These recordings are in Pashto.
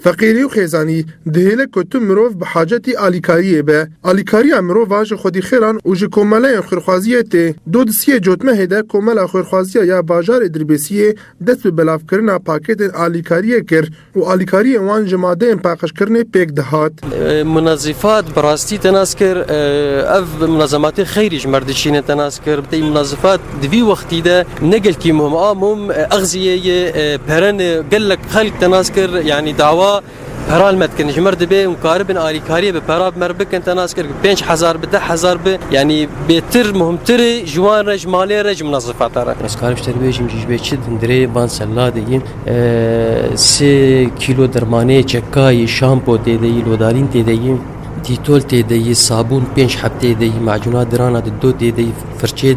فقیری و خیزانی دهیله کتو مروف بحاجتی آلیکاریه به آلیکاری مروف واج خودی خیران و جه کماله خورخوازیه ته دو دسیه جوتمه هده کماله خورخوازیه یا باجار ادربیسیه دست به بلاف کرنا پاکت آلیکاریه کر و آلیکاری وان جماده پاکش کرنه پیک دهات منظفات براستی تناس کر اف منظمات خیریش مردشین تناس کر بتی منظفات دوی وقتی ده نقل کی مهم اغذیه پرن قلک خلق تناس کر یعنی دعوا پرال متکن جمرد به مقاربن آلیکاری به پراب مربکن تناس کر 5000 به 10000 به یعنی بهتر مهمتر جوان رج مالی رج منظفات را اسکارش تربیجیم جیج بچید دری بان سلادین 3 کیلو درمانه چکای شامپو تیدی لودالین تیدی دیتول تیدی صابون 5 حب تیدی معجونات درانا دو تیدی فرچه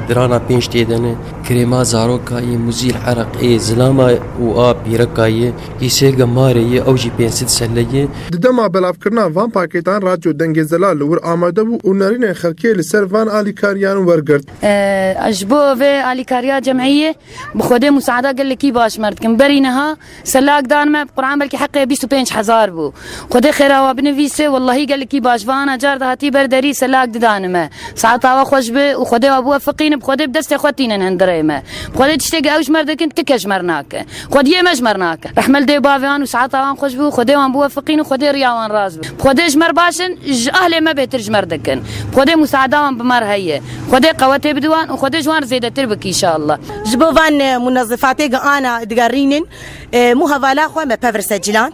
درانا 5 تیدنه کريما زاروكاي مزيل عرق زلامه و بيركاي يسه گماري او جي 5 سليه دما بلاف کرنا وان پاکستان راجو دنگ زلال ور آماده بو اونرين خلكي لسر وان آلیکاریان ورگرد اجبو في آلیکاریا جمعيه بخوده مساعده قال لك باش مردكم برينها سلاك دان ما قران بلكي حقه 25000 بو خوده خيرا وبنفيسه والله قال لك باش وانا جار هاتي بردري سلاك دانمه ساعتها خوش به وخوده ابو وفقين بخوده بدست اخوتين هندري ما خودت تشتاق اوش مردك انت ككجمرناك خود يمجمرناك رحمل دي بافيان وساعتها وان خوش بو خدي وان بوفقين وخدي رياوان راز خدي جمر باشن اهل ما بيترج مردكن خدي مساعدان بمر هي خدي قوتي بدوان وخدي جوان زياده تربك ان شاء الله جبوان منظفاتي انا دقارينن مو هفالا خو ما بفر سجلات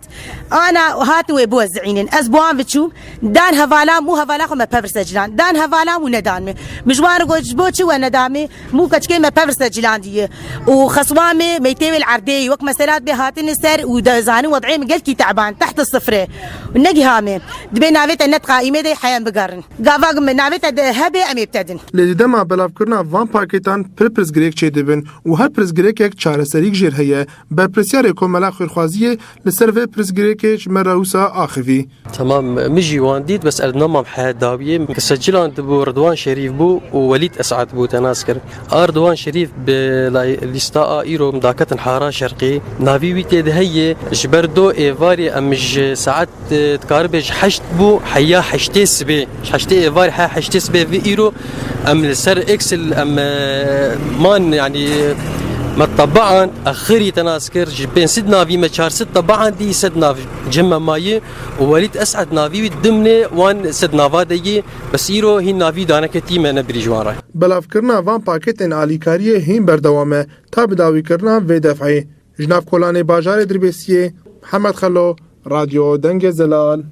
انا هاتوا يبوزعين اسبوعان بتشوف دان هفالا مو هفالا خو ما بفر سجلات دان هفالا وندان مجوار جبوتشي وندامي مو كتشكي ما بفر سجلان دي وخصوامي ميتيوي العردي وك مسالات بهاتن السر ودزاني وضعي مقلتي تعبان تحت الصفر والنجي هامي دبي نافيت النت قائمه دي حيان بقرن قافاق من نافيت هبه ام يبتدن لدي ما بلاف كرنا وان باكستان بريبرز جريك چيدبن و هر بريز جريك يك چارەسەریک جير هي بپرسيار كوملا خيرخوازيه لسرفي بريز جريك مروسا اخفي تمام مجي وانديد بس النظام حياه داويه مسجلان بو رضوان شريف بو ووليد اسعد بو تناسكر رضوان شريف بلاستاء ايرو مداكت حاره شرقي نافي ويتي هي جبردو ايفاري امج ساعات تقاربج حشت بو حيا حشتي سبي حشتي ايفاري حشتي سبي في ايرو ام السر اكسل ام مان يعني ما طبعا اخري تناسكر بين سد نافي ما شهر 6 طبعا دي سد نافي جمع ماي ووليد اسعد نافي ضمن وان سد نافادي بس ايرو هي نافي دانكتي من بريجوان بلاف کرنا وان پاکتن آلیکاریه هین بردوامه تا بداوی کرنا و دفعی جناب کولانی باجار دربیسیه محمد خلو رادیو دنگ زلال